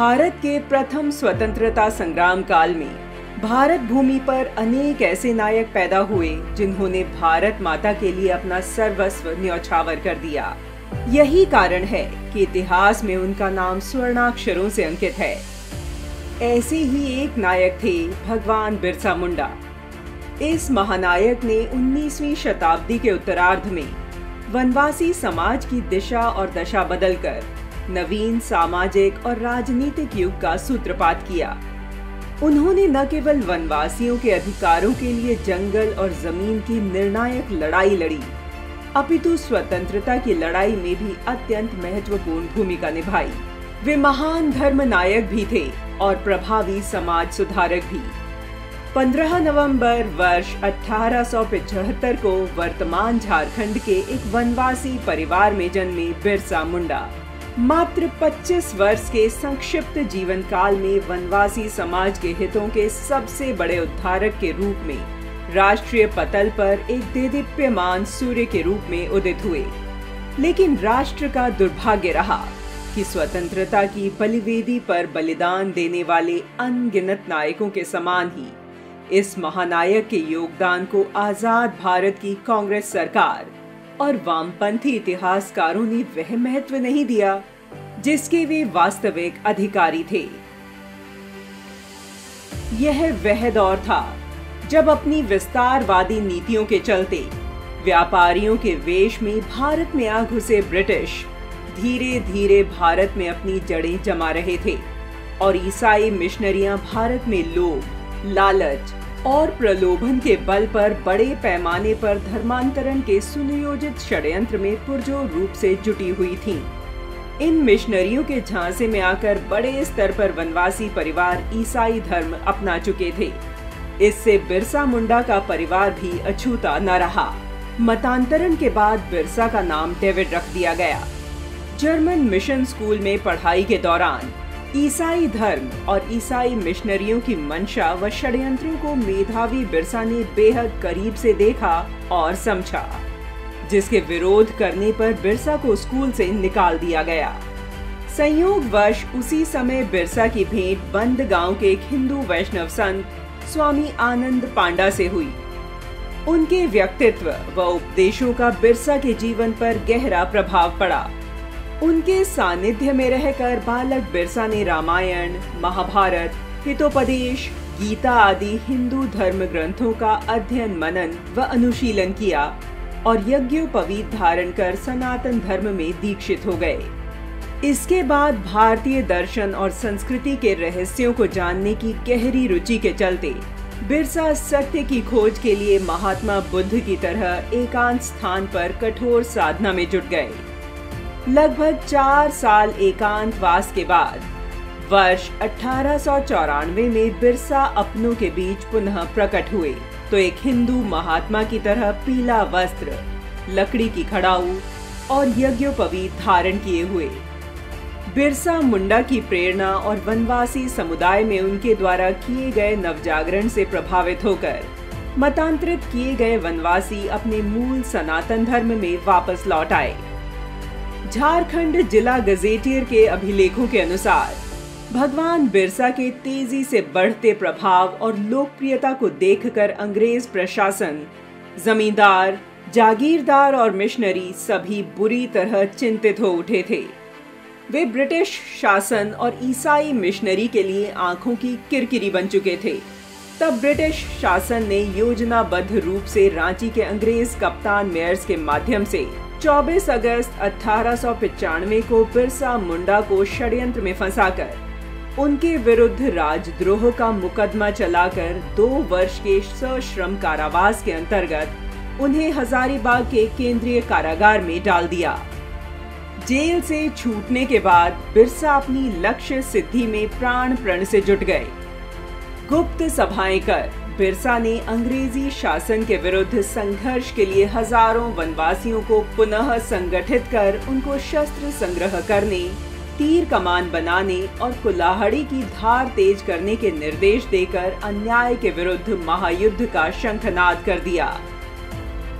भारत के प्रथम स्वतंत्रता संग्राम काल में भारत भूमि पर अनेक ऐसे नायक पैदा हुए जिन्होंने भारत माता के लिए अपना सर्वस्व न्यौछावर कर दिया। यही कारण है कि इतिहास में उनका नाम स्वर्णाक्षरों से अंकित है। ऐसे ही एक नायक थे भगवान बिरसा मुंडा। इस महानायक ने 19वीं शताब्दी के उत्तरार्ध में वनवासी समाज की दिशा और दशा बदलकर नवीन सामाजिक और राजनीतिक युग का सूत्रपात किया। उन्होंने न केवल वनवासियों के अधिकारों के लिए जंगल और जमीन की निर्णायक लड़ाई लड़ी, अपितु स्वतंत्रता की लड़ाई में भी अत्यंत महत्वपूर्ण भूमिका निभाई। वे महान धर्म नायक भी थे और प्रभावी समाज सुधारक भी। 15 नवंबर वर्ष 1875 को वर्तमान झारखंड के एक वनवासी परिवार में जन्मे बिरसा मुंडा मात्र 25 वर्ष के संक्षिप्त जीवन काल में वनवासी समाज के हितों के सबसे बड़े उद्धारक के रूप में राष्ट्रीय पटल पर एक देदीप्यमान सूर्य के रूप में उदित हुए। लेकिन राष्ट्र का दुर्भाग्य रहा कि स्वतंत्रता की बलिवेदी पर बलिदान देने वाले अनगिनत नायकों के समान ही इस महानायक के योगदान को आजाद भारत की कांग्रेस सरकार और वामपंथी इतिहासकारों ने वह महत्व नहीं दिया जिसके वे वास्तविक अधिकारी थे। यह वह दौर था जब अपनी विस्तारवादी नीतियों के चलते व्यापारियों के वेश में भारत में आ घुसे ब्रिटिश धीरे धीरे भारत में अपनी जड़ें जमा रहे थे और ईसाई मिशनरियां भारत में लोभ, लालच और प्रलोभन के बल पर बड़े पैमाने पर धर्मांतरण के सुनियोजित षड्यंत्र में पुरजोर रूप से जुटी हुई थीं। इन मिशनरियों के झांसे में आकर बड़े स्तर पर वनवासी परिवार ईसाई धर्म अपना चुके थे। इससे बिरसा मुंडा का परिवार भी अछूता न रहा। मतांतरण के बाद बिरसा का नाम डेविड रख दिया गया। जर्मन मिशन स्कूल में पढ़ाई के दौरान ईसाई धर्म और ईसाई मिशनरियों की मंशा व षड्यंत्रों को मेधावी बिरसा ने बेहद करीब से देखा और समझा, जिसके विरोध करने पर बिरसा को स्कूल से निकाल दिया गया। संयोगवश उसी समय बिरसा की भेंट बंद गांव के एक हिंदू वैष्णव संत स्वामी आनंद पांडा से हुई। उनके व्यक्तित्व व उपदेशों का बिरसा के जीवन पर गहरा प्रभाव पड़ा। उनके सानिध्य में रहकर बालक बिरसा ने रामायण, महाभारत, हितोपदेश, गीता आदि हिंदू धर्म ग्रंथों का अध्ययन, मनन व अनुशीलन किया और यज्ञोपवीत धारण कर सनातन धर्म में दीक्षित हो गए। इसके बाद भारतीय दर्शन और संस्कृति के रहस्यों को जानने की गहरी रुचि के चलते बिरसा सत्य की खोज के लिए महात्मा बुद्ध की तरह एकांत स्थान पर कठोर साधना में जुट गए। लगभग 4 साल एकांतवास के बाद वर्ष 1894 में बिरसा अपनों के बीच पुनः प्रकट हुए तो एक हिंदू महात्मा की तरह पीला वस्त्र, लकड़ी की खड़ाऊ और यज्ञोपवीत धारण किए हुए। बिरसा मुंडा की प्रेरणा और वनवासी समुदाय में उनके द्वारा किए गए नवजागरण से प्रभावित होकर मतांतरित किए गए वनवासी अपने मूल सनातन धर्म में वापस लौट आए। झारखंड जिला गजेटियर के अभिलेखों के अनुसार भगवान बिरसा के तेजी से बढ़ते प्रभाव और लोकप्रियता को देखकर अंग्रेज प्रशासन, जमींदार, जागीरदार और मिशनरी सभी बुरी तरह चिंतित हो उठे थे। वे ब्रिटिश शासन और ईसाई मिशनरी के लिए आंखों की किरकिरी बन चुके थे। तब ब्रिटिश शासन ने योजनाबद्ध रूप से रांची के अंग्रेज कप्तान मेयर्स के माध्यम से 24 अगस्त 1895 को बिरसा मुंडा को षड्यंत्र में फंसाकर उनके विरुद्ध राजद्रोह का मुकदमा चलाकर 2 वर्ष के सश्रम कारावास के अंतर्गत उन्हें हजारीबाग के केंद्रीय कारागार में डाल दिया। जेल से छूटने के बाद बिरसा अपनी लक्ष्य सिद्धि में प्राण प्रण से जुट गए। गुप्त सभाएं कर बिरसा ने अंग्रेजी शासन के विरुद्ध संघर्ष के लिए हजारों वनवासियों को पुनः संगठित कर उनको शस्त्र संग्रह करने, तीर कमान बनाने और कुल्हाड़ी की धार तेज करने के निर्देश देकर अन्याय के विरुद्ध महायुद्ध का शंखनाद कर दिया।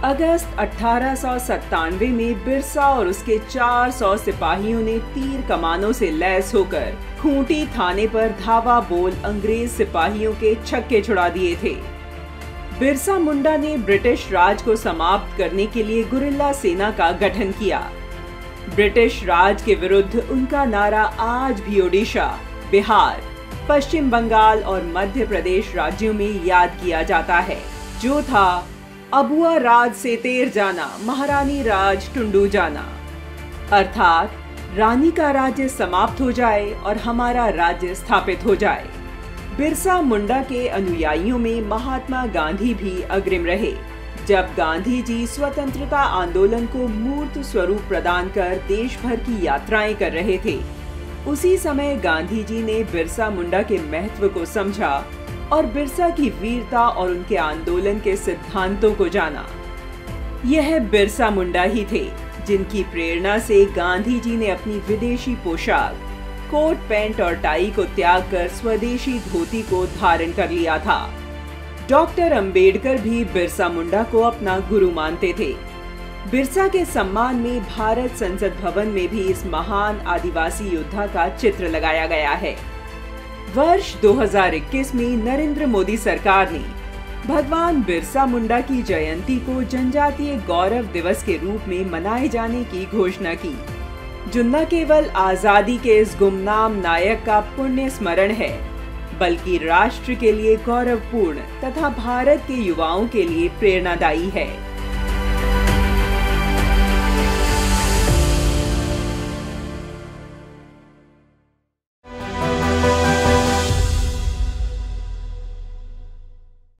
अगस्त 1897 में बिरसा और उसके 400 सिपाहियों ने तीर कमानों से लैस होकर खूंटी थाने पर धावा बोल अंग्रेज सिपाहियों के छक्के छुड़ा दिए थे। बिरसा मुंडा ने ब्रिटिश राज को समाप्त करने के लिए गुरिल्ला सेना का गठन किया। ब्रिटिश राज के विरुद्ध उनका नारा आज भी ओडिशा, बिहार, पश्चिम बंगाल और मध्य प्रदेश राज्यों में याद किया जाता है, जो था अबुआ राज से तेर जाना, महारानी राज टुंडू जाना। अर्थात रानी का राज्य समाप्त हो जाए और हमारा राज्य स्थापित हो जाए। बिरसा मुंडा के अनुयायियों में महात्मा गांधी भी अग्रिम रहे। जब गांधी जी स्वतंत्रता आंदोलन को मूर्त स्वरूप प्रदान कर देश भर की यात्राएं कर रहे थे, उसी समय गांधी जी ने बिरसा मुंडा के महत्व को समझा और बिरसा की वीरता और उनके आंदोलन के सिद्धांतों को जाना। यह बिरसा मुंडा ही थे जिनकी प्रेरणा से गांधी जी ने अपनी विदेशी पोशाक, कोट पैंट और टाई को त्याग कर स्वदेशी धोती को धारण कर लिया था। डॉक्टर अंबेडकर भी बिरसा मुंडा को अपना गुरु मानते थे। बिरसा के सम्मान में भारत संसद भवन में भी इस महान आदिवासी योद्धा का चित्र लगाया गया है। वर्ष 2021 में नरेंद्र मोदी सरकार ने भगवान बिरसा मुंडा की जयंती को जनजातीय गौरव दिवस के रूप में मनाए जाने की घोषणा की, जो न केवल आजादी के इस गुमनाम नायक का पुण्य स्मरण है, बल्कि राष्ट्र के लिए गौरवपूर्ण तथा भारत के युवाओं के लिए प्रेरणादायी है।